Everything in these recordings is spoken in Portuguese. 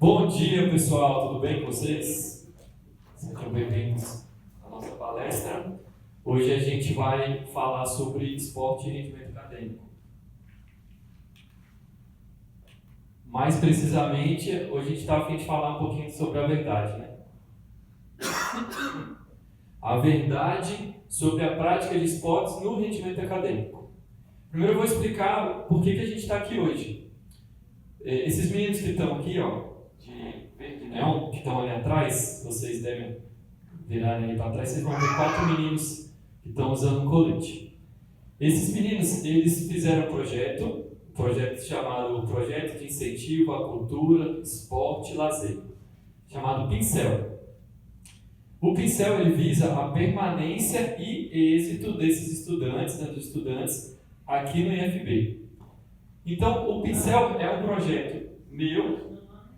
Bom dia, pessoal, tudo bem com vocês? Sejam bem-vindos à nossa palestra. Hoje a gente vai falar sobre esporte e rendimento acadêmico. Mais precisamente, hoje a gente está a fim de falar um pouquinho sobre a verdade, né? A verdade sobre a prática de esportes no rendimento acadêmico. Primeiro eu vou explicar por que a gente está aqui hoje. Esses meninos que estão aqui, ó, de verde neon, que estão ali atrás, vocês devem virar ali para trás, vocês vão ver 4 meninos que estão usando um colete. Esses meninos, eles fizeram um projeto chamado Projeto de Incentivo à Cultura, Esporte e Lazer, chamado Pincel. O Pincel ele visa a permanência e êxito desses estudantes, dos estudantes aqui no IFB. Então, o Pincel é um projeto meu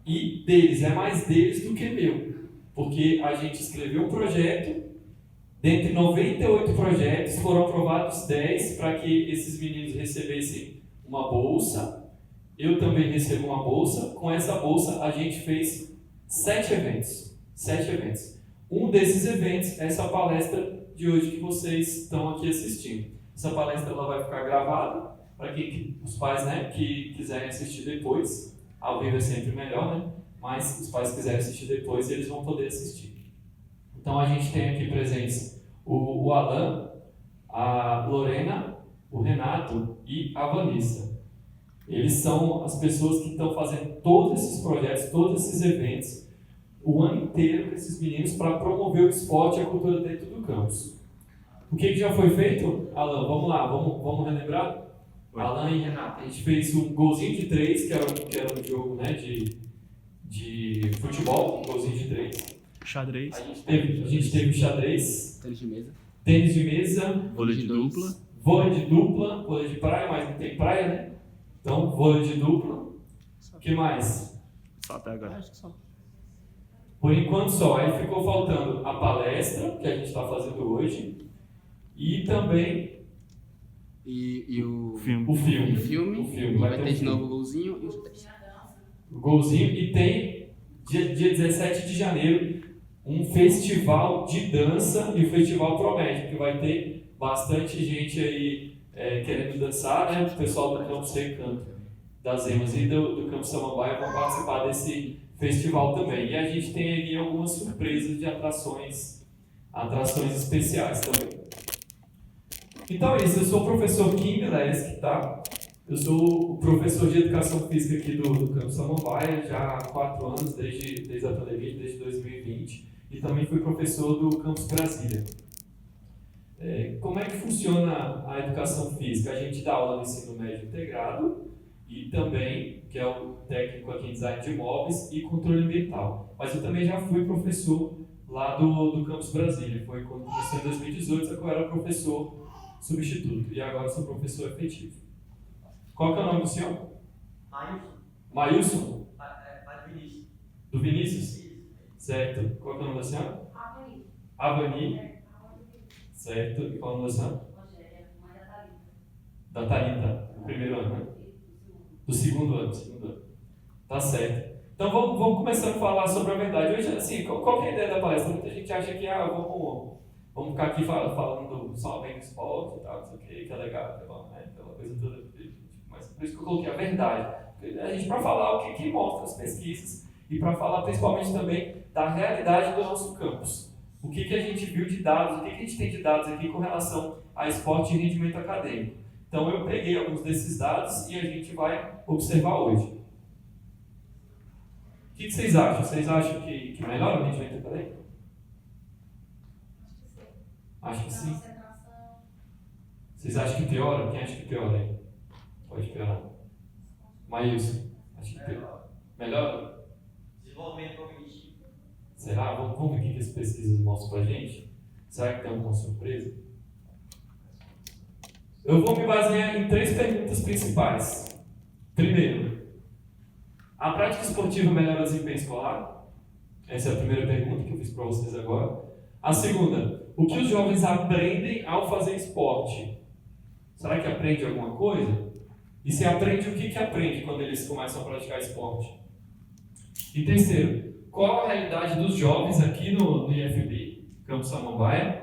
e deles, é mais deles do que meu, porque a gente escreveu um projeto, dentre 98 projetos, foram aprovados 10 para que esses meninos recebessem uma bolsa. Eu também recebo uma bolsa. Com essa bolsa, a gente fez 7 eventos. Um desses eventos é essa palestra de hoje que vocês estão aqui assistindo. Essa palestra ela vai ficar gravada para que os pais, né, que quiserem assistir depois. Ao vivo é sempre melhor, né? Mas os pais quiserem assistir depois, eles vão poder assistir. Então a gente tem aqui presentes o Alan, a Lorena, o Renato e a Vanessa. Eles são as pessoas que estão fazendo todos esses projetos, todos esses eventos, o ano inteiro com esses meninos para promover o esporte e a cultura dentro do campus. O que já foi feito? Alan, vamos lá, vamos relembrar? Alan e Renato, a gente fez um golzinho de 3, que era um jogo, né, de futebol, um golzinho de 3. Xadrez. A gente teve xadrez. Tênis de mesa. Vôlei de dupla. Vôlei de praia, mas não tem praia, né? Então, vôlei de dupla. O que mais? Só até agora. Acho que só. Por enquanto só. Aí ficou faltando a palestra, que a gente está fazendo hoje, e também E o Filme. o filme. O filme. E Vai ter um de filme. novo o golzinho e os testes. O golzinho. E tem, dia 17 de janeiro, um festival de dança, e o festival promete, que vai ter bastante gente aí querendo dançar, né? O pessoal do Campus Recanto das Emas e do Campus Samambaia vão participar desse festival também. E a gente tem aí algumas surpresas de atrações especiais também. Então é isso, eu sou o professor Kim Mileski, tá? Eu sou o professor de Educação Física aqui do Campus Samambaia já há 4 anos, desde a pandemia, desde 2020, e também fui professor do Campus Brasília. Como é que funciona a educação física? A gente dá aula no ensino médio integrado e também, que é o técnico aqui em design de imóveis e controle ambiental. Mas eu também já fui professor lá do Campus Brasília, foi quando comecei em 2018, só que eu era professor substituto e agora sou professor efetivo. Qual que é o nome do senhor? Maílson? Vinícius. Do Vinícius? Certo. Qual que é o nome da senhora? Avani. Certo. E qual é o nome da senhora? Da Thalita, do primeiro ano, né? Do segundo ano. Tá certo. Então vamos começando a falar sobre a verdade. Hoje, assim, qual que é a ideia da palestra? Muita gente acha que vamos ficar aqui falando só bem do esporte e tal, não sei o que é legal, tá bom, né? Aquela coisa toda. Mas por isso que eu coloquei a verdade. A gente para falar o que mostra as pesquisas e para falar principalmente também da realidade do nosso campus. O que a gente viu de dados, o que a gente tem de dados aqui com relação a esporte e rendimento acadêmico. Então eu peguei alguns desses dados e a gente vai observar hoje. O que vocês acham? Vocês acham que melhora o rendimento acadêmico? Acho que sim. Vocês acham que piora? Quem acha que piora aí? Pode piorar. Maílson, acho que piora. Melhora? Desenvolvimento cognitivo. Será? Vamos ver o que as pesquisas mostram pra gente? Será que tem alguma surpresa? Eu vou me basear em 3 perguntas principais. Primeiro, a prática esportiva melhora o desempenho escolar? Essa é a primeira pergunta que eu fiz para vocês agora. A segunda, o que os jovens aprendem ao fazer esporte? Será que aprende alguma coisa? E se aprende, o que aprende quando eles começam a praticar esporte? E terceiro, qual a realidade dos jovens aqui no IFB, Campus Samambaia,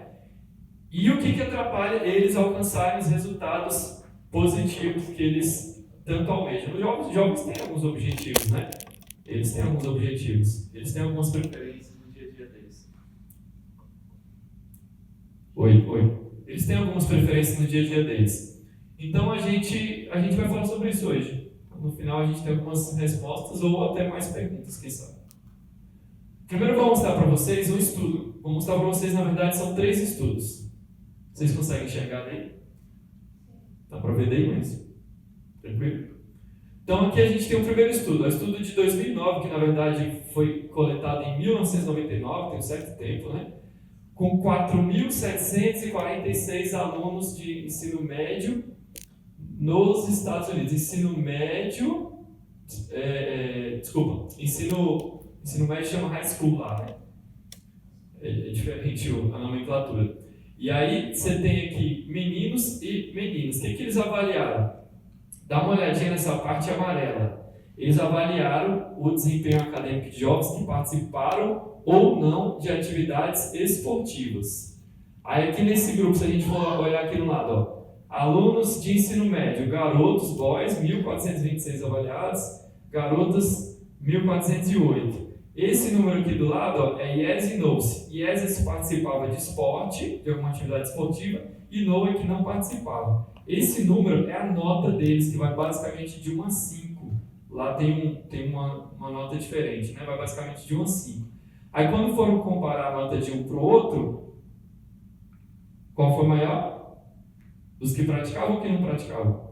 e o que atrapalha eles alcançarem os resultados positivos que eles tanto almejam. Os jovens têm alguns objetivos, né? Eles têm alguns objetivos, eles têm algumas preferências no dia a dia deles. Oi. Eles têm algumas preferências no dia a dia deles. Então a gente vai falar sobre isso hoje. No final a gente tem algumas respostas ou até mais perguntas, quem sabe. Primeiro eu vou mostrar para vocês um estudo. Vou mostrar para vocês, na verdade, são 3 estudos. Vocês conseguem enxergar daí? Dá para ver daí mesmo? Tranquilo? Então aqui a gente tem o primeiro estudo. É o estudo de 2009, que na verdade foi coletado em 1999, tem um certo tempo, né? Com 4.746 alunos de ensino médio nos Estados Unidos. Ensino médio... Ensino médio chama high school lá, né? É diferente a nomenclatura. E aí você tem aqui meninos e meninas. O que eles avaliaram? Dá uma olhadinha nessa parte amarela. Eles avaliaram o desempenho acadêmico de jovens que participaram ou não de atividades esportivas. Aí aqui nesse grupo, se a gente for olhar aqui no lado, ó, alunos de ensino médio, garotos, boys, 1.426 avaliados, garotas, 1.408. Esse número aqui do lado, ó, é yes e no. Yes participava de esporte, de alguma atividade esportiva, e no é que não participava. Esse número é a nota deles, que vai basicamente de 1 a 5. Lá tem uma nota diferente, né? Vai basicamente de 1 a 5. Aí quando foram comparar a nota de um para o outro, qual foi maior? Dos que praticavam ou que não praticavam?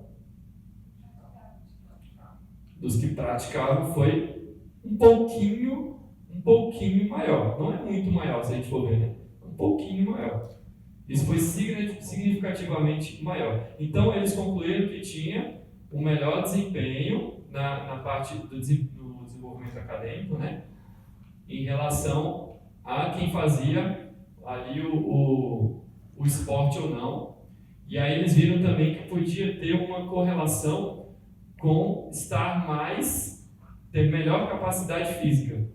Dos que praticavam foi um pouquinho maior. Não é muito maior, se a gente for ver, né? Um pouquinho maior. Isso foi significativamente maior. Então, eles concluíram que tinha um melhor desempenho na parte do desenvolvimento acadêmico, né? Em relação a quem fazia ali o esporte ou não. E aí eles viram também que podia ter uma correlação com ter melhor capacidade física.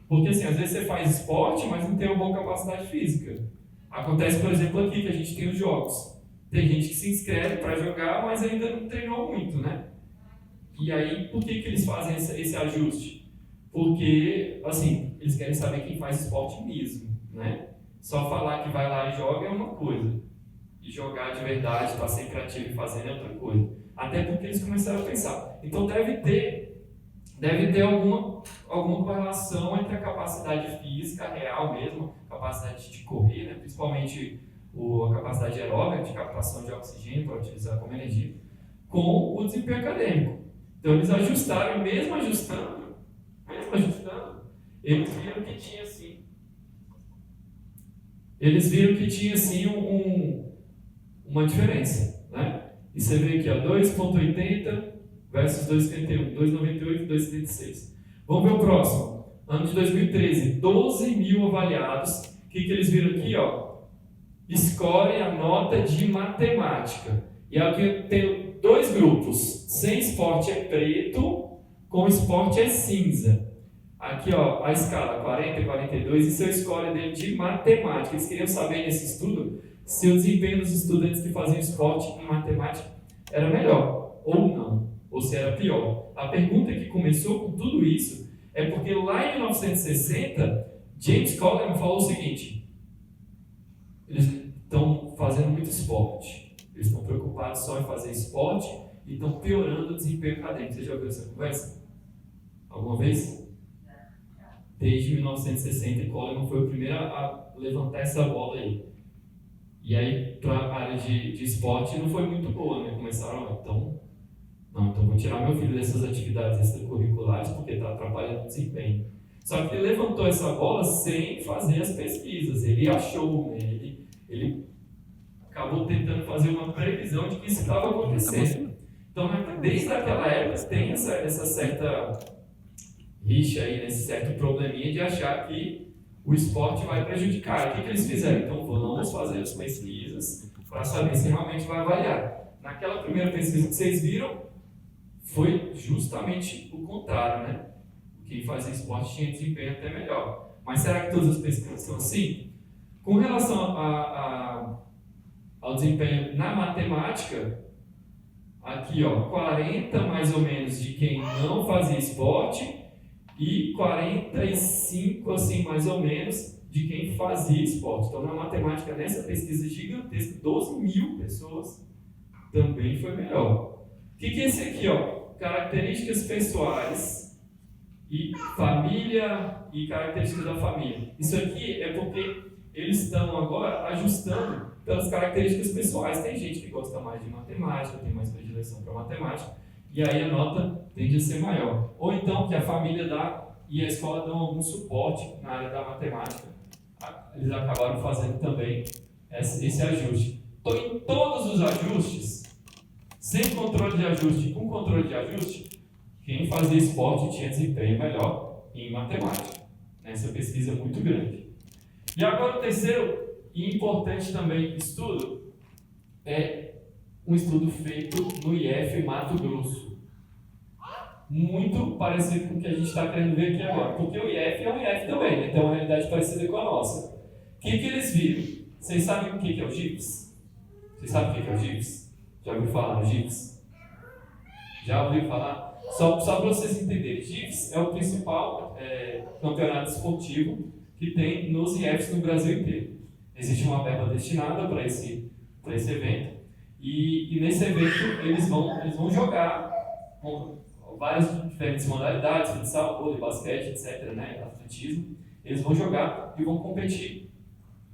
Porque assim, às vezes você faz esporte, mas não tem uma boa capacidade física. Acontece, por exemplo, aqui que a gente tem os jogos. Tem gente que se inscreve para jogar, mas ainda não treinou muito, né? E aí, por que eles fazem esse ajuste? Porque, assim, eles querem saber quem faz esporte mesmo, né? Só falar que vai lá e joga é uma coisa. E jogar de verdade, estar sempre ativo e fazendo é outra coisa. Até porque eles começaram a pensar. Então deve ter alguma correlação entre a capacidade física real mesmo, capacidade de correr, né? Principalmente a capacidade aeróbica de captação de oxigênio para utilizar como energia, com o desempenho acadêmico. Então eles ajustaram, mesmo ajustando, eles viram que tinha sim uma diferença, né? E você vê aqui, ó, 2,80 versus 2,71, 2,98 e 2,76. Vamos ver o próximo. Ano de 2013, 12 mil avaliados. O que eles viram aqui? Ó? Score a nota de matemática. E aqui tem 2 grupos. Sem esporte é preto, com esporte é cinza. Aqui, ó, a escala 40 e 42, e seu score dele de matemática. Eles queriam saber nesse estudo se o desempenho dos estudantes que faziam esporte em matemática era melhor ou não, ou se era pior. A pergunta que começou com tudo isso é porque lá em 1960, James Coleman falou o seguinte: eles estão fazendo muito esporte, eles estão preocupados só em fazer esporte e estão piorando o desempenho acadêmico. Você já ouviu essa conversa? Alguma vez? Desde 1960, Coleman foi o primeiro a levantar essa bola aí. E aí, para a área de esporte, não foi muito boa, né? Começaram, então vou tirar meu filho dessas atividades extracurriculares porque está atrapalhando o desempenho. Só que ele levantou essa bola sem fazer as pesquisas. Ele achou, né? Ele acabou tentando fazer uma previsão de que isso estava acontecendo. Então, desde aquela época, tem essa certa rixa aí, esse certo probleminha de achar que o esporte vai prejudicar. O que eles fizeram? Então vamos fazer as pesquisas para saber se realmente vai avaliar. Naquela primeira pesquisa que vocês viram, foi justamente o contrário, né? quem fazia esporte tinha desempenho até melhor. Mas será que todas as pesquisas são assim? Com relação ao desempenho na matemática, aqui, ó, 40 mais ou menos de quem não fazia esporte e 45, assim, mais ou menos, de quem fazia esporte. Então, na matemática, nessa pesquisa gigantesca, 12 mil pessoas, também foi melhor. O que é esse aqui, ó? Características pessoais e família e características da família. Isso aqui é porque eles estão agora ajustando pelas características pessoais. Tem gente que gosta mais de matemática, tem mais predileção para matemática, e aí a nota tende a ser maior. Ou então que a família dá e a escola dão algum suporte na área da matemática. Eles acabaram fazendo também esse ajuste. Então, em todos os ajustes, sem controle de ajuste e com controle de ajuste, quem fazia esporte tinha desempenho melhor em matemática. Essa pesquisa é muito grande. E agora o terceiro e importante também estudo é um estudo feito no IF Mato Grosso. Muito parecido com o que a gente está querendo ver aqui agora, porque o IF é um IF também, né? Tem uma realidade parecida com a nossa. O que eles viram? Vocês sabem o que é o GIPS? Vocês sabem o que é o GIPS? Já ouviu falar no GIPS? Já ouviu falar? Só para vocês entenderem, GIPS é o principal campeonato esportivo que tem nos IFs no Brasil inteiro. Existe uma verba destinada para esse evento e nesse evento eles vão jogar com várias diferentes modalidades, futsal, vôlei, basquete, etc., né, atletismo. Eles vão jogar e vão competir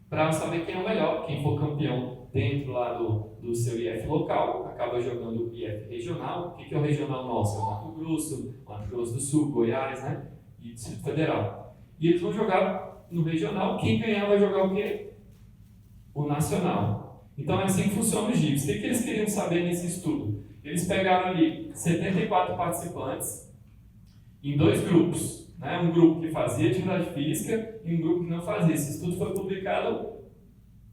para saber quem é o melhor. Quem for campeão dentro lá do seu IF local acaba jogando o IF regional. O que é o regional nosso? É o Mato Grosso do Sul, Goiás, né, e Distrito Federal. E eles vão jogar no regional. Quem ganhar vai jogar o quê? O nacional. Então é assim que funciona o GIPS. O que eles queriam saber nesse estudo? Eles pegaram ali 74 participantes em 2 grupos, né? Um grupo que fazia atividade física e um grupo que não fazia. Esse estudo foi publicado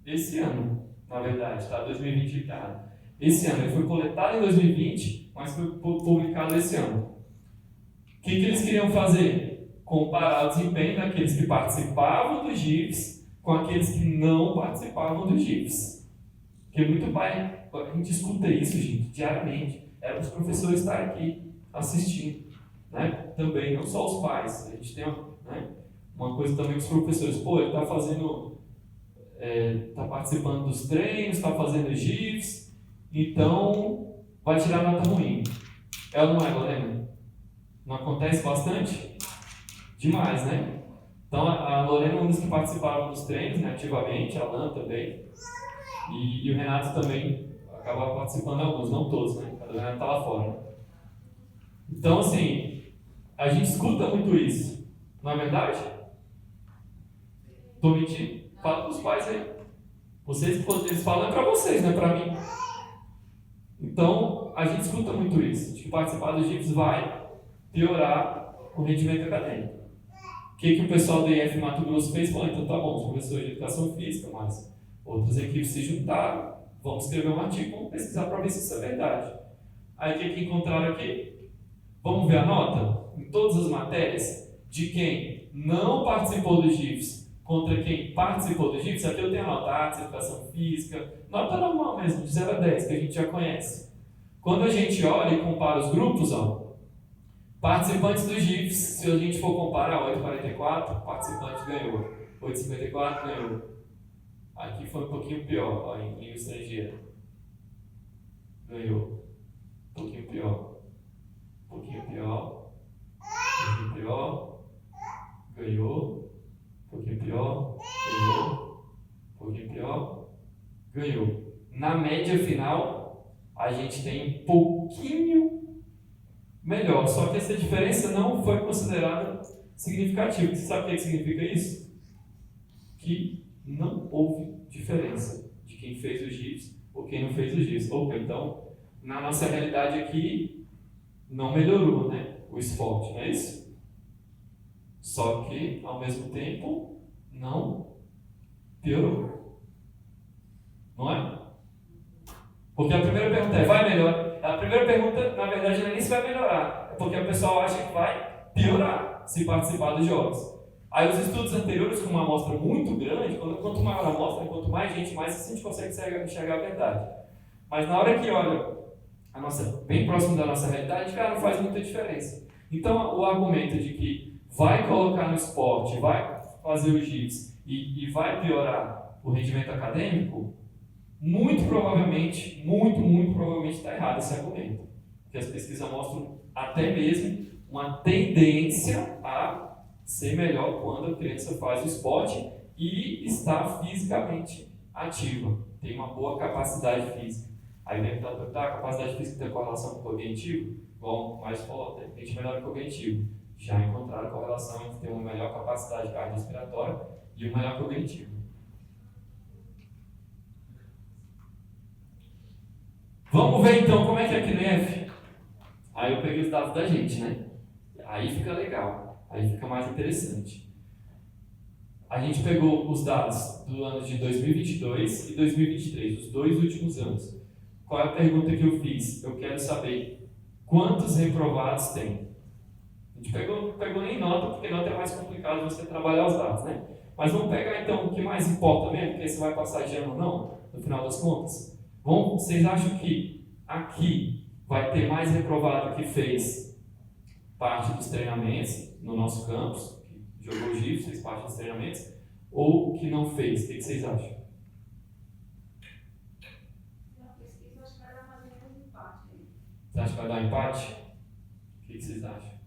esse ano, na verdade, tá? 2020 tá? Esse ano. Ele foi coletado em 2020, mas foi publicado esse ano. O que eles queriam fazer? Comparar o desempenho daqueles que participavam do GIPS com aqueles que não participavam do GIPS. Porque muito pai, a gente escuta isso, gente, diariamente. É para os professores estarem aqui assistindo, né? Também, não só os pais. A gente tem uma coisa também com os professores. Pô, ele está fazendo, está participando dos treinos, está fazendo GIFs, então vai tirar nota ruim. É ou não é, Lorena? Não acontece bastante? Demais, né? Então, a Lorena é uma das que participaram dos treinos, né, ativamente, a Alan também. E o Renato também acaba participando de alguns, não todos, né? O Renato está lá fora. Né? Então, assim, a gente escuta muito isso. Não é verdade? Estou mentindo? Fala para os pais aí. Eles falam para vocês, não é para mim. Então, a gente escuta muito isso. De que participar dos GIFs vai piorar o rendimento acadêmico. O que o pessoal do IF Mato Grosso fez? Falou, então tá bom, os professores de educação física, mas outras equipes se juntaram, vamos escrever um artigo, vamos pesquisar para ver se isso é verdade. Aí o que encontraram aqui? Vamos ver a nota? Em todas as matérias, de quem não participou dos GIFs contra quem participou dos GIFs, aqui eu tenho a nota artes, educação física, nota normal mesmo, de 0 a 10, que a gente já conhece. Quando a gente olha e compara os grupos, ó, participantes dos GIFs, se a gente for comparar 8,44, participante ganhou, 8,54 ganhou. Aqui foi um pouquinho pior, ó, em língua estrangeira. Ganhou. Um pouquinho pior. Um pouquinho pior. Um pouquinho pior. Ganhou. Um pouquinho pior. Ganhou. Um pouquinho pior. Ganhou. Na média final, a gente tem um pouquinho melhor. Só que essa diferença não foi considerada significativa. Você sabe o que significa isso? Que não houve diferença de quem fez os GIFs ou quem não fez os GIFs. Opa, então, na nossa realidade aqui, não melhorou, né, o esporte, não é isso? Só que, ao mesmo tempo, não piorou. Não é? Porque a primeira pergunta é, vai melhorar? A primeira pergunta, na verdade, não é nem se vai melhorar, é porque o pessoal acha que vai piorar se participar dos jogos. Aí os estudos anteriores, com uma amostra muito grande, quanto maior a amostra, quanto mais gente, mais a gente consegue enxergar a verdade. Mas na hora que olha bem próximo da nossa realidade, cara, não faz muita diferença. Então o argumento de que vai colocar no esporte, vai fazer o GIPS e vai piorar o rendimento acadêmico, muito provavelmente está errado esse argumento. Porque as pesquisas mostram até mesmo uma tendência a ser melhor quando a criança faz o esporte e está fisicamente ativa, tem uma boa capacidade física. Aí vem perguntar, a capacidade física tem correlação com o cognitivo? Bom, mais forte, de repente melhor que o cognitivo. Já encontraram correlação entre ter uma melhor capacidade cardiorrespiratória e o melhor cognitivo. Vamos ver então como é que é aqui no IF. Aí eu peguei os dados da gente, né? Aí fica legal, aí fica mais interessante. A gente pegou os dados do ano de 2022 e 2023, os 2 últimos anos. Qual é a pergunta que eu fiz? Eu quero saber quantos reprovados tem. A gente pegou nem nota, porque nota é mais complicado você trabalhar os dados, né? Mas vamos pegar então o que mais importa mesmo, que se vai passar de ano ou não, no final das contas. Bom, vocês acham que aqui vai ter mais reprovado que fez parte dos treinamentos no nosso campus, que jogou GIF, fez parte dos treinamentos, ou que não fez? O que vocês acham? Na pesquisa, acho que vai dar mais ou menos empate. Você acha que vai dar empate? O que vocês acham?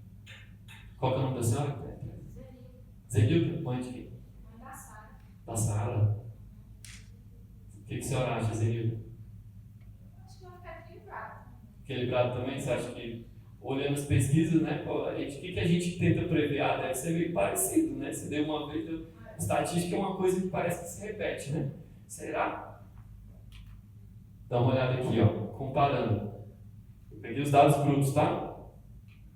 Qual que é o nome da senhora? Zenilda? Mãe de quem? Mãe da Sara. Da Sara. O que a senhora acha, Zenilda? Acho que vai ficar equilibrado. Equilibrado também? Você acha que, olhando as pesquisas, né, pô, o que a gente tenta prever? Ah, deve ser meio parecido, né? Você deu uma vez, estatística é uma coisa que parece que se repete, né? Será? Dá uma olhada aqui, ó, comparando. Eu peguei os dados brutos, tá?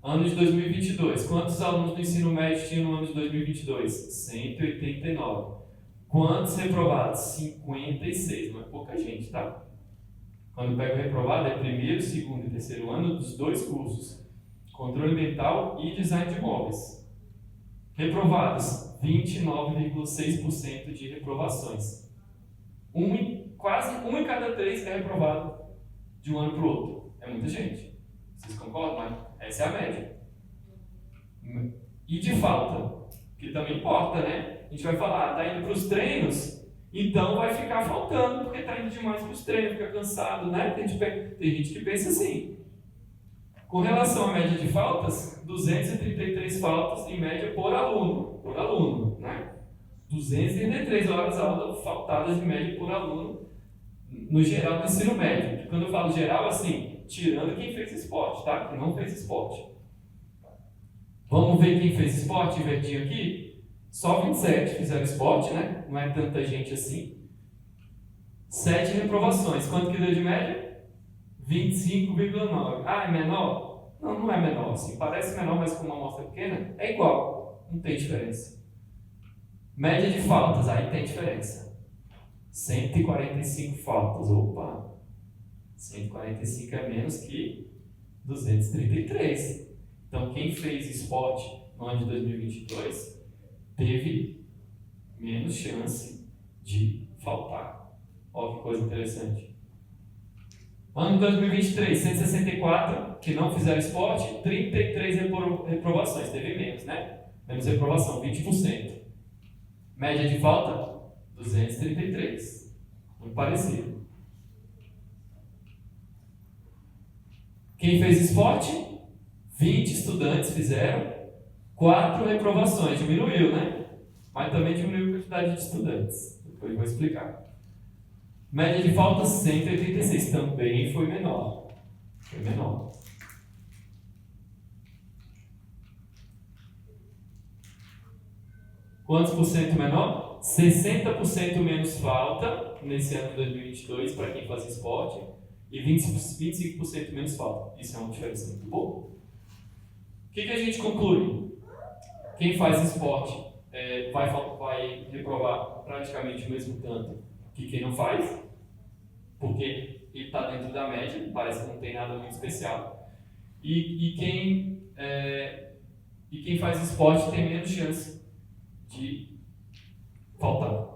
Ano de 2022. Quantos alunos do ensino médio tinham no ano de 2022? 189. Quantos reprovados? 56. Não é pouca gente, tá? Quando pega o reprovado, é primeiro, segundo e terceiro ano dos 2 cursos. Controle ambiental e design de imóveis. Reprovados, 29,6% de reprovações. Quase 1 em cada 3 é reprovado de um ano para o outro. É muita gente. Vocês concordam? Mas essa é a média. E de falta, que também importa, né? A gente vai falar, tá indo para os treinos, então vai ficar faltando, porque tá indo demais para os treinos, fica cansado, né? Tem gente que pensa assim. Com relação à média de faltas, 233 faltas em média por aluno, né? 233 horas aula faltadas de média por aluno no geral do ensino médio. Quando eu falo geral, assim, tirando quem fez esporte, tá? Quem não fez esporte. Vamos ver quem fez esporte, verdinho aqui? Só 27 fizeram esporte, né? Não é tanta gente assim. 7 reprovações. Quanto que deu de média? 25,9. Ah, é menor? Não, não é menor. Assim, parece menor, mas com uma amostra pequena, é igual. Não tem diferença. Média de faltas, aí tem diferença. 145 faltas. Opa! 145 é menos que 233. Então, quem fez esporte no ano de 2022 teve menos chance de faltar. Olha que coisa interessante. Ano de 2023, 164 que não fizeram esporte, 33 reprovações. Teve menos, né? Menos reprovação, 20%. Média de falta, 233. Muito parecido. Quem fez esporte? 20 estudantes fizeram, 4 reprovações. Diminuiu, né? Mas também diminuiu a quantidade de estudantes. Depois eu vou explicar. Média de falta, 186. Também foi menor. Foi menor. Quantos por cento menor? 60% menos falta nesse ano de 2022 para quem faz esporte e 25% menos falta. Isso é uma diferença muito boa. O que a gente conclui? Quem faz esporte vai reprovar praticamente o mesmo tanto que quem não faz, porque ele está dentro da média, parece que não tem nada muito especial. E quem e quem faz esporte tem menos chance de faltar.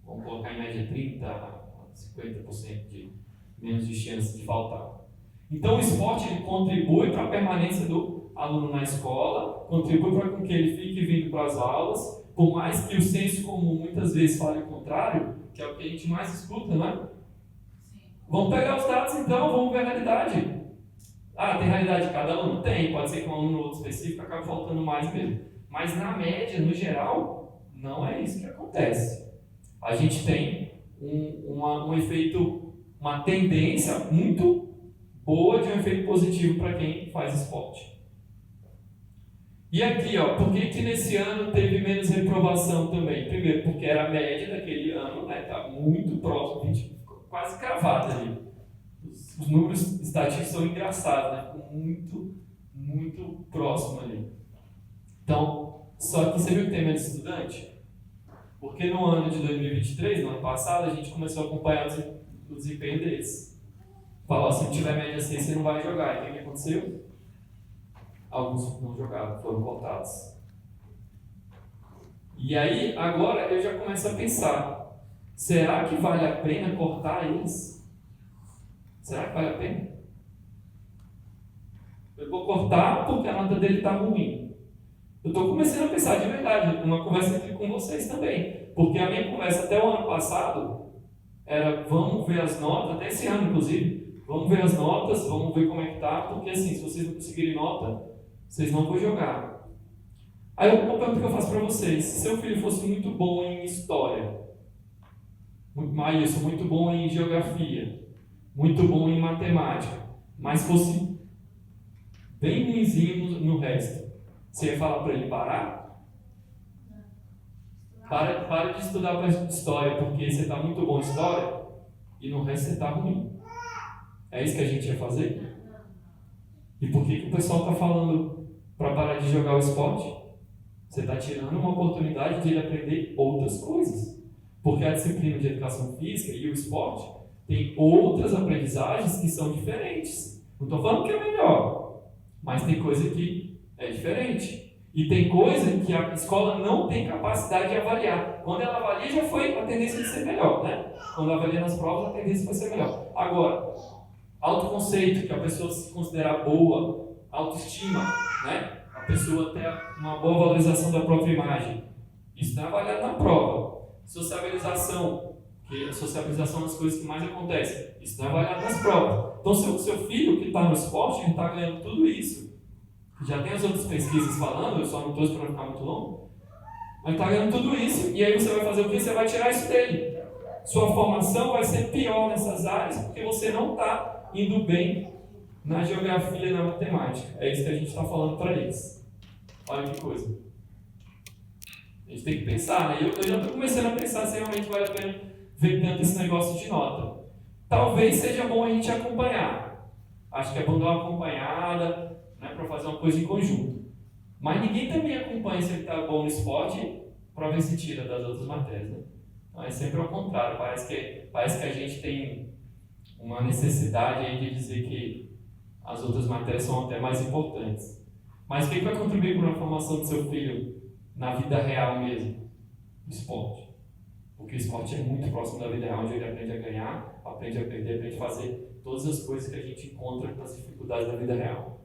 Vamos colocar em média 30% a 50% de menos de chance de faltar. Então o esporte ele contribui para a permanência do aluno na escola, contribui para que ele fique vindo para as aulas, por mais que o senso comum muitas vezes fale o contrário, que é o que a gente mais escuta, né? Vamos pegar os dados então, vamos ver a realidade. Ah, tem realidade de cada aluno? Tem, pode ser que um aluno ou outro específico acabe faltando mais mesmo. Mas na média, no geral, não é isso que acontece. A gente tem um efeito, uma tendência muito boa de um efeito positivo para quem faz esporte. E aqui, ó, por que nesse ano teve menos reprovação também? Primeiro, porque era a média daquele ano, né? Tá muito próximo, a gente ficou quase cravado ali. Os números estatísticos são engraçados, né? Ficou muito próximo ali. Então, só que você viu que tem menos estudante? Porque no ano de 2023, no ano passado, a gente começou a acompanhar o desempenho deles. Falou, se não tiver média 6, você não vai jogar. E o que aconteceu? Alguns não jogaram, foram cortados. E aí, agora eu já começo a pensar, será que vale a pena cortar eles? Será que vale a pena? Eu vou cortar porque a nota dele está ruim. Eu estou começando a pensar de verdade, uma conversa aqui com vocês também. Porque a minha conversa até o ano passado era, vamos ver as notas, até esse ano inclusive, vamos ver as notas, vamos ver como é que tá, porque assim, se vocês não conseguirem nota, vocês não vão jogar. Aí uma pergunta que eu faço para vocês, se seu filho fosse muito bom em história, muito bom em geografia, muito bom em matemática, mas fosse bem ruimzinho no resto, você ia falar para ele parar? Para de estudar para história, porque você está muito bom em história e no resto você está ruim. É isso que a gente ia fazer? E por que o pessoal está falando para parar de jogar o esporte? Você está tirando uma oportunidade de ele aprender outras coisas. Porque a disciplina de educação física e o esporte tem outras aprendizagens que são diferentes. Não estou falando que é melhor, mas tem coisa que é diferente. E tem coisa que a escola não tem capacidade de avaliar. Quando ela avalia, já foi a tendência de ser melhor, né? Quando avalia nas provas, a tendência vai ser melhor. Agora, autoconceito, que a pessoa se considera boa, autoestima, né? A pessoa ter uma boa valorização da própria imagem. Isso não é avaliado na prova. Sociabilização, que a sociabilização é uma das coisas que mais acontece. Isso não é avaliado nas provas. Então, seu filho que está no esporte, ele está ganhando tudo isso. Já tem as outras pesquisas falando, eu só não trouxe para não ficar muito longo. Mas está ganhando tudo isso, e aí você vai fazer o quê? Você vai tirar isso dele. Sua formação vai ser pior nessas áreas, porque você não está indo bem na geografia e na matemática. É isso que a gente está falando para eles. Olha que coisa. A gente tem que pensar, né? Eu já estou começando a pensar se realmente vale a pena ver tanto esse negócio de nota. Talvez seja bom a gente acompanhar. Acho que é bom dar uma acompanhada, né, para fazer uma coisa em conjunto. Mas ninguém também acompanha se ele está bom no esporte para ver se tira das outras matérias. Né? Então é sempre ao contrário. Parece que a gente tem uma necessidade aí de dizer que as outras matérias são até mais importantes. Mas o que vai contribuir para a formação do seu filho na vida real mesmo? O esporte. Porque o esporte é muito próximo da vida real, onde ele aprende a ganhar, aprende a perder, aprende a fazer todas as coisas que a gente encontra nas dificuldades da vida real.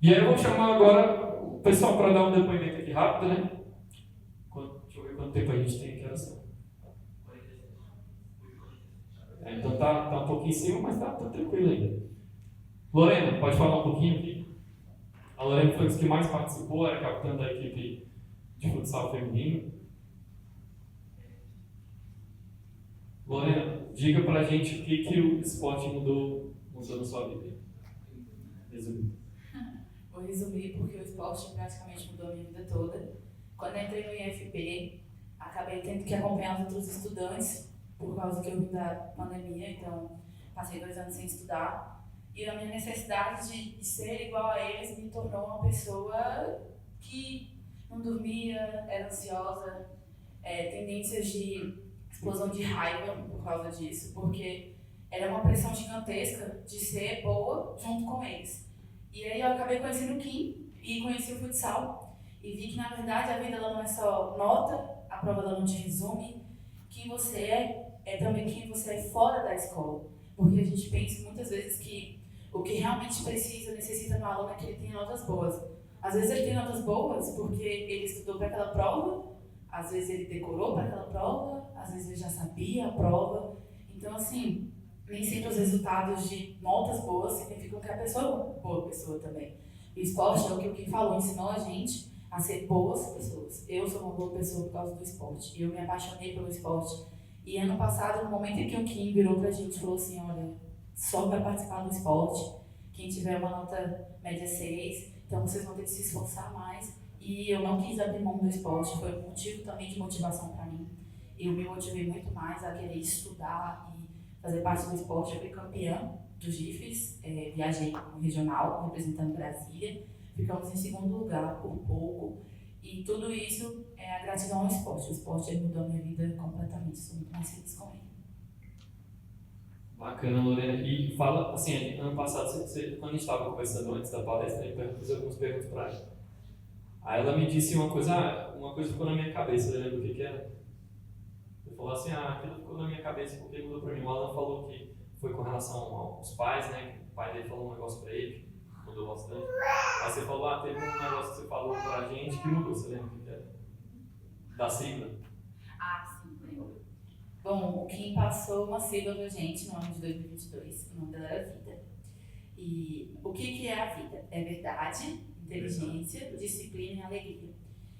E aí eu vou chamar agora o pessoal para dar um depoimento aqui rápido, né? Deixa eu ver quanto tempo a gente tem aqui, olha só. Então tá um pouquinho em cima, mas tá tranquilo ainda. Lorena, pode falar um pouquinho aqui? A Lorena foi a que mais participou, era capitã da equipe de futsal feminino. Lorena, diga pra gente o que o esporte mudou na sua vida. Resumindo. Vou resumir porque o esporte praticamente mudou a minha vida toda. Quando eu entrei no IFP, acabei tendo que acompanhar os outros estudantes, por causa que eu vim da pandemia, então passei 2 anos sem estudar. E a minha necessidade de ser igual a eles me tornou uma pessoa que não dormia, era ansiosa, tendências de explosão de raiva por causa disso, porque era uma pressão gigantesca de ser boa junto com eles. E aí eu acabei conhecendo o Kim e conheci o futsal e vi que na verdade a vida ela não é só nota, a prova ela não te resume. Quem você é também quem você é fora da escola. Porque a gente pensa muitas vezes que o que realmente necessita no aluno é que ele tenha notas boas. Às vezes ele tem notas boas porque ele estudou para aquela prova, às vezes ele decorou para aquela prova, às vezes ele já sabia a prova. Então, assim, nem sempre os resultados de notas boas significam que a pessoa é uma boa pessoa também. O esporte é o que o Kim falou, ensinou a gente a ser boas pessoas. Eu sou uma boa pessoa por causa do esporte. Eu me apaixonei pelo esporte. E ano passado, no momento em que o Kim virou pra gente e falou assim, olha, só para participar do esporte, quem tiver uma nota média 6, então vocês vão ter que se esforçar mais. E eu não quis abrir mão do esporte, foi um motivo também de motivação para mim. Eu me motivei muito mais a querer estudar e fazer parte do esporte. Eu fui campeã dos GIFs, viajei no regional, representando Brasília. Ficamos em segundo lugar por pouco. E tudo isso é a gratidão ao esporte. O esporte mudou a minha vida completamente. Sou muito mais feliz com ele. Bacana, Lorena. E fala, assim, ano passado, quando a gente estava conversando antes da palestra, eu fiz algumas perguntas para ela. Aí ela me disse uma coisa ficou na minha cabeça, você lembra o que era? Eu falou assim, aquilo ficou na minha cabeça porque mudou para mim. O Alan falou que foi com relação aos pais, né? Que o pai dele falou um negócio para ele, que mudou bastante. Aí você falou, teve um negócio que você falou pra gente que mudou, você lembra o que era? Da sigla? Sim, lembro. Bom, o Kim passou uma sigla pra gente no ano de 2022, o nome dela era Vida. E o que é a vida? É verdade, inteligência, disciplina e alegria.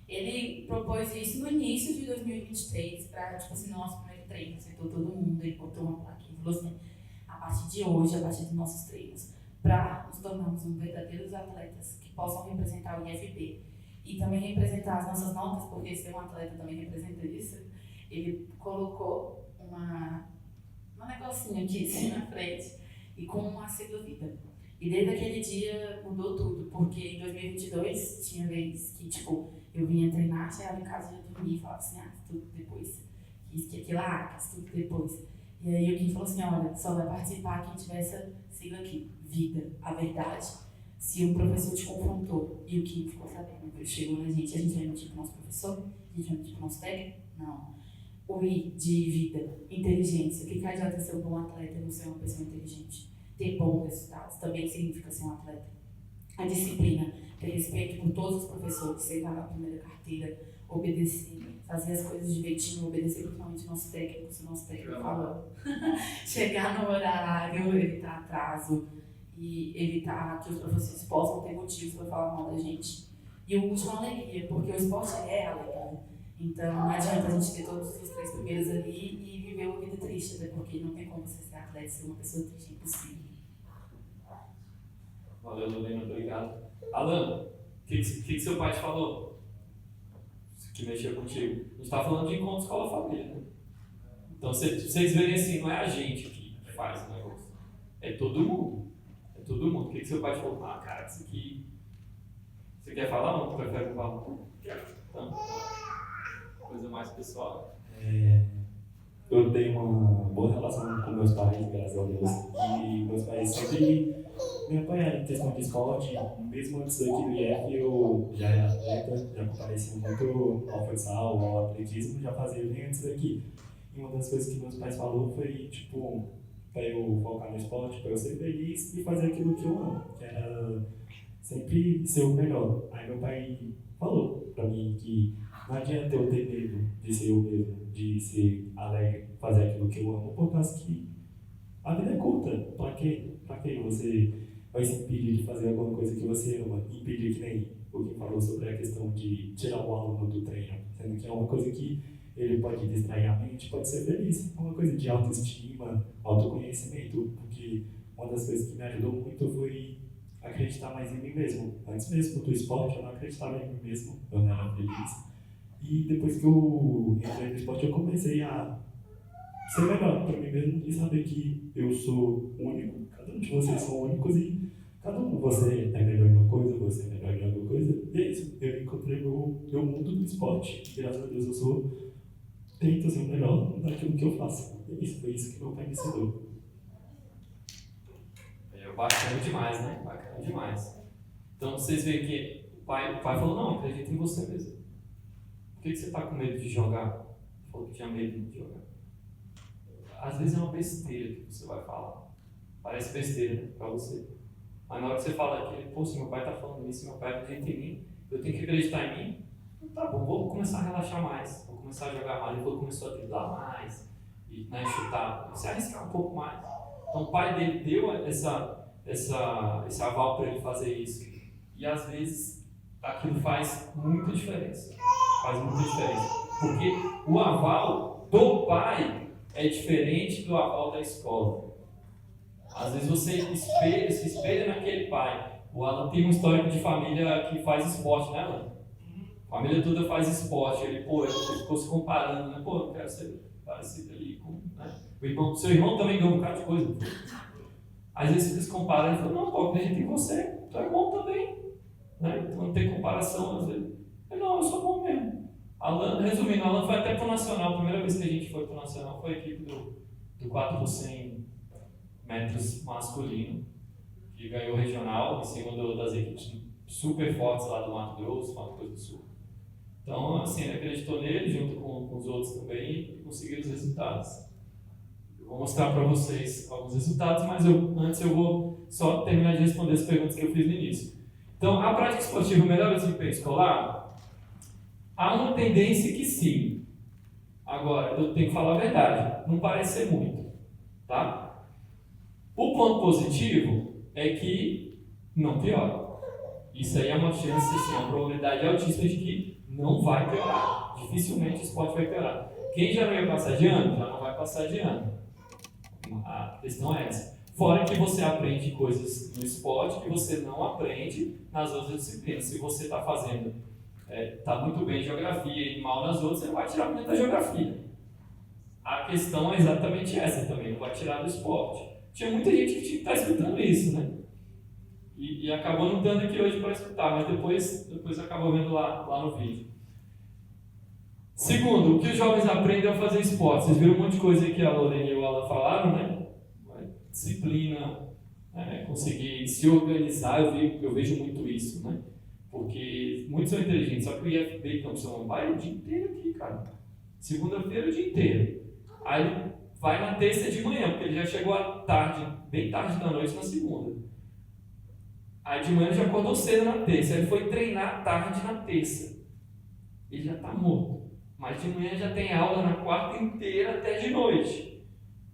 Ele propôs isso no início de 2023, para, tipo assim, no nosso primeiro treino, sentou todo mundo, ele botou uma plaquinha e falou assim, a partir de hoje, a partir dos nossos treinos, para nos tornarmos verdadeiros atletas que possam representar o IFB e também representar as nossas notas, porque ser um atleta também representa isso, ele colocou um negocinho aqui assim na frente e com uma sigla Vida. E desde aquele dia mudou tudo, porque em 2022 tinha vezes que, tipo, eu vinha treinar, chegava em casa e ia dormir e falava assim, tudo depois, isso que aquilo, tudo depois. E aí o Kim falou assim, olha, só vai participar quem tiver essa sigla aqui, Vida, a verdade. Se o professor te confrontou e o Kim ficou sabendo, ele chegou na gente, a gente vai mentir pro nosso professor, a gente vai mentir pro nosso técnico? Não. O I de vida, inteligência. O que adianta ser um bom atleta e não ser uma pessoa inteligente? Ter bons resultados também significa ser um atleta. A disciplina, ter respeito por todos os professores, sentar na primeira carteira, obedecer, fazer as coisas direitinho, obedecer principalmente o nosso técnico, se o nosso técnico fala. Chegar no horário, evitar atraso e evitar que os professores possam ter motivos para falar mal da gente. E o último, a alegria, porque o esporte é alegria. Então não adianta a gente ter todos os 3 primeiros ali e viver uma vida triste, né? Porque não tem como você ser atleta e ser uma pessoa triste, é impossível. Valeu, Lorena, obrigado. Alan, o que seu pai te falou? Que mexeu contigo? A gente está falando de encontro escola-família, né? Então, vocês verem assim, não é a gente que faz o negócio. É todo mundo. É todo mundo. O que seu pai te falou? Cara, isso aqui... Você quer falar ou não prefere falar? Então, coisa mais pessoal. Eu tenho uma boa relação com meus pais, graças a Deus. E meus pais sempre me apoiaram em questão de esporte. Mesmo antes daqui do IF, eu já era atleta, já comparecia muito ao futsal, ao atletismo, já fazia bem antes daqui. E uma das coisas que meus pais falaram foi, tipo, para eu focar no esporte, para eu ser feliz e fazer aquilo que eu amo, que era sempre ser o melhor. Aí meu pai falou para mim que não adianta eu ter medo de ser eu mesmo, de ser alegre, fazer aquilo que eu amo, por causa que a vida é curta. Pra que você vai se impedir de fazer alguma coisa que você ama? Impedir que nem o que falou sobre a questão de tirar o aluno do treino, sendo que é uma coisa que ele pode distrair a mente, pode ser feliz. É uma coisa de autoestima, autoconhecimento, porque uma das coisas que me ajudou muito foi acreditar mais em mim mesmo. Antes mesmo do esporte, eu não acreditava em mim mesmo, eu não era feliz. E depois que eu entrei no esporte, eu comecei a ser melhor para mim mesmo e saber que eu sou único, cada um de vocês são únicos e cada um de vocês é melhor em uma coisa, você é melhor em outra coisa. E é isso, eu encontrei meu mundo do esporte e graças a Deus eu tento ser o melhor naquilo que eu faço. E é isso, foi isso que meu pai me ensinou. bacana demais, né? Bacana demais. Então vocês veem que o pai falou, não, acredita em você mesmo. Por que você está com medo de jogar? Falou que tinha medo de jogar. Às vezes é uma besteira que você vai falar. Parece besteira, né, para você. Mas na hora que você fala aqui, pô, se meu pai está falando isso, meu pai acredita em mim, eu tenho que acreditar em mim, então tá bom, vou começar a relaxar mais, vou começar a jogar mais, ele começou a driblar mais, e, né, chutar, se arriscar um pouco mais. Então o pai dele deu esse aval para ele fazer isso. E às vezes aquilo faz muita diferença. Faz muita diferença. Porque o aval do pai é diferente do aval da escola. Às vezes você se espelha naquele pai. O Alan tem um histórico de família que faz esporte, né, Alan? A família toda faz esporte. Ele ficou se comparando, né? Pô, eu quero ser parecido ali com, né? Seu irmão também ganhou um bocado de coisa. Às vezes você se compara e fala, não, pô, acredito em você, seu irmão também. Né? Então não tem comparação, às vezes. Não, eu sou bom mesmo. Alan, resumindo, Alan foi até pro Nacional. A primeira vez que a gente foi pro Nacional foi a equipe do 4 por 100 metros masculino, que ganhou o regional, em cima das equipes super fortes lá do Mato Grosso, Mato Grosso do Sul. Então, assim, ele acreditou nele, junto com os outros também, e conseguiu os resultados. Eu vou mostrar para vocês alguns resultados, mas antes eu vou só terminar de responder as perguntas que eu fiz no início. Então, a prática esportiva melhora o desempenho escolar? Há uma tendência que sim. Agora, eu tenho que falar a verdade, não parece ser muito, tá? O ponto positivo é que não piora. Isso aí é uma chance, assim, uma probabilidade altíssima de que não vai piorar. Dificilmente o esporte vai piorar. Quem já não ia passar de ano, já não vai passar de ano. A questão é essa. Fora que você aprende coisas no esporte que você não aprende nas outras disciplinas. Se você está fazendo, está muito bem em geografia e mal nas outras, você não vai tirar muito da geografia. A questão é exatamente essa também, não vai tirar do esporte. Tinha muita gente que está escutando isso, né? E acabou não estando aqui hoje para escutar, mas depois acabou vendo lá no vídeo. Segundo, o que os jovens aprendem a fazer esporte? Vocês viram um monte de coisa aí que a Lorena e o Alan falaram, né? Disciplina, conseguir se organizar, eu vejo muito isso, né? Porque muitos são inteligentes, só que o IFB, Campos Samambaia, é o dia inteiro aqui, cara. Segunda-feira, o dia inteiro. Aí ele vai na terça de manhã, porque ele já chegou à tarde, bem tarde da noite na segunda. Aí de manhã ele já acordou cedo na terça, aí ele foi treinar à tarde na terça. Ele já está morto. Mas de manhã já tem aula na quarta inteira até de noite.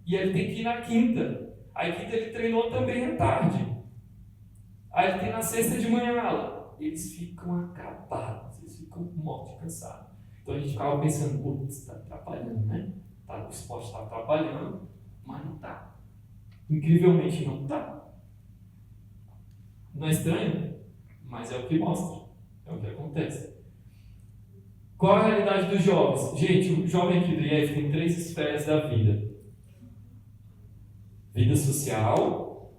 E ele tem que ir na quinta. Aí quinta ele treinou também à tarde. Aí ele tem na sexta de manhã aula. Eles ficam acabados, eles ficam mortos, cansados. Então a gente ficava pensando, putz, está atrapalhando, né? O esporte está atrapalhando, mas não está. Incrivelmente não está. Não é estranho? Mas é o que mostra, é o que acontece. Qual a realidade dos jovens? Gente, o jovem aqui do IF tem 3 esferas da vida. Vida social.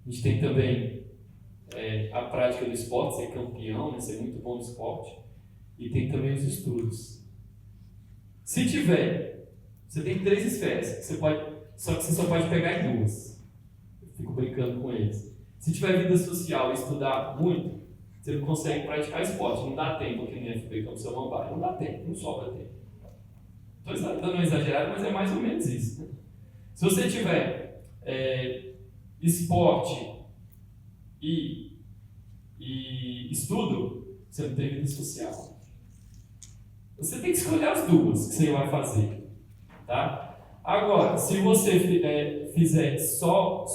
A gente tem também a prática do esporte, ser campeão, né, ser muito bom no esporte. E tem também os estudos. Se tiver, você tem 3 esferas, só que você só pode pegar em 2. Eu fico brincando com eles. Se tiver vida social e estudar muito, você não consegue praticar esporte, não dá tempo aqui no IFB Campos Samambaia, não dá tempo, não sobra tempo. Estou dando uma exagerada, mas é mais ou menos isso. Né? Se você tiver esporte e estudo, você não tem vida social. Você tem que escolher as 2 que você vai fazer. Tá? Agora, se você fizer só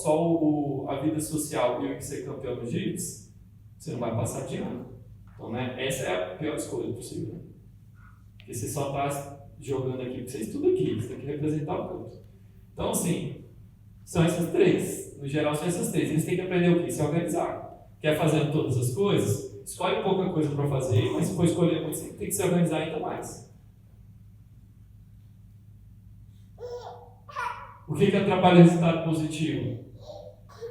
a vida social e o que ser campeão no GIPS, você não vai passar de ano. Então, né, essa é a pior escolha possível. Né? Porque você só está jogando aqui porque você estuda aqui, você tem que representar o campo. Então, assim, são essas 3. No geral, são essas 3. Eles têm que aprender o quê? Se organizar. Quer fazer todas as coisas? Escolhe pouca coisa para fazer, mas se for escolher muito, você tem que se organizar ainda mais. O que atrapalha o resultado positivo?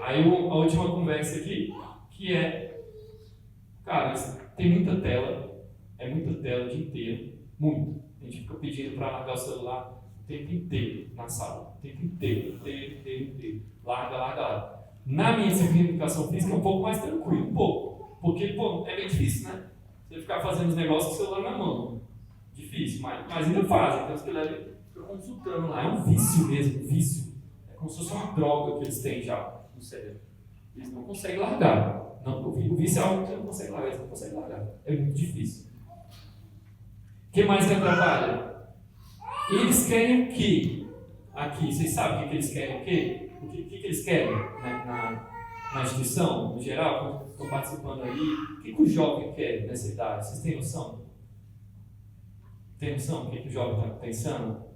Aí a última conversa aqui, que cara, tem muita tela, é muita tela o dia inteiro, muito. A gente fica pedindo para largar o celular o tempo inteiro na sala, o tempo inteiro. Larga. Na minha disciplina de educação física é um pouco mais tranquilo, um pouco. Porque, pô, é bem difícil, né? Você ficar fazendo os negócios com o celular na mão. Difícil, mas ainda fazem. Então, os que levam, ficam consultando lá. É um vício mesmo, um vício. É como se fosse uma droga que eles têm já no cérebro. Eles não conseguem largar. Não, o vício é algo que você não consegue largar, eles não conseguem largar. É muito difícil. O que mais que atrapalha? Eles querem o quê? Aqui, vocês sabem o que eles querem o quê? O que eles querem, né? Na instituição, no geral, quando estão participando aí? O que o jovem quer nessa idade? Vocês têm noção? Tem noção do que o jovem está pensando?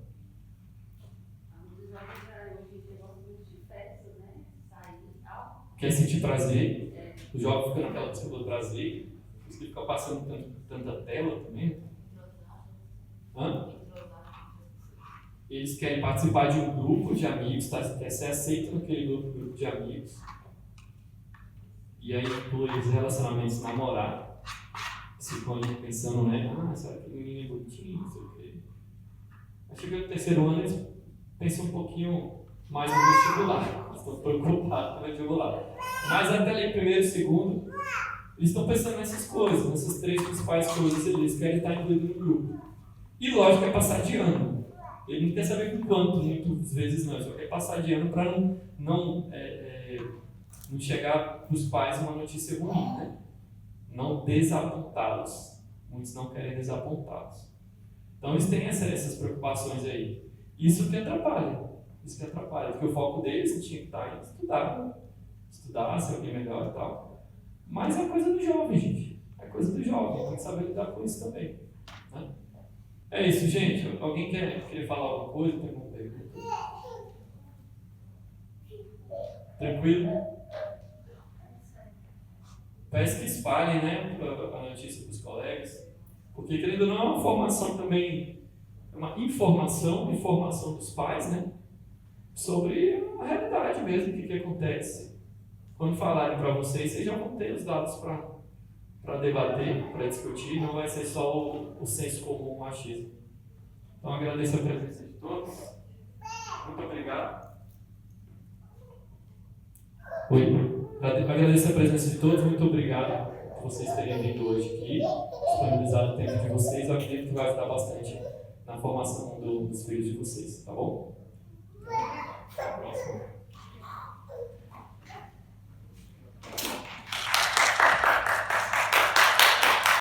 Quer sentir prazer? O jovem fica naquela busca do prazer, por isso que fica passando tanta tela também. Hã? Eles querem participar de um grupo de amigos, quer ser aceito naquele grupo de amigos. E aí inclui os relacionamentos, namorar. Se ficam ali pensando, né? Ah, será que o menino é bonitinho? Não sei o quê. Aí chega no terceiro ano, eles pensam um pouquinho mais no vestibular. Eles estão preocupados com o vestibular. Mas até ali, primeiro e segundo, eles estão pensando nessas coisas, nessas três principais coisas. Eles querem estar incluídos no grupo. E lógico, é passar de ano. Ele não quer saber com quanto, muitas vezes não. Ele só quer passar de ano para não chegar para os pais uma notícia ruim, né? Não desapontá-los. Muitos não querem desapontá-los. Então eles têm essas preocupações aí. Isso que atrapalha. Porque o foco deles tinha que estar em estudar, ser alguém melhor e tal. Mas é coisa do jovem, gente. É coisa do jovem. Tem que saber lidar com isso também. Né? É isso, gente. Alguém quer falar alguma coisa? Tem alguma pergunta? Tranquilo? Peço que espalhem, né, a notícia para os colegas. Porque, querendo ou não, é uma formação também, é uma informação dos pais, né? Sobre a realidade mesmo, o que acontece. Quando falarem para vocês já vão ter os dados para debater, para discutir, não vai ser só o senso comum, o machismo. Então agradeço a presença de todos. Muito obrigado. Oi. Agradeço a presença de todos, muito obrigado por vocês terem vindo hoje aqui, disponibilizado o tempo de vocês. Eu acredito que vai ajudar bastante na formação dos filhos de vocês, tá bom? Até a próxima.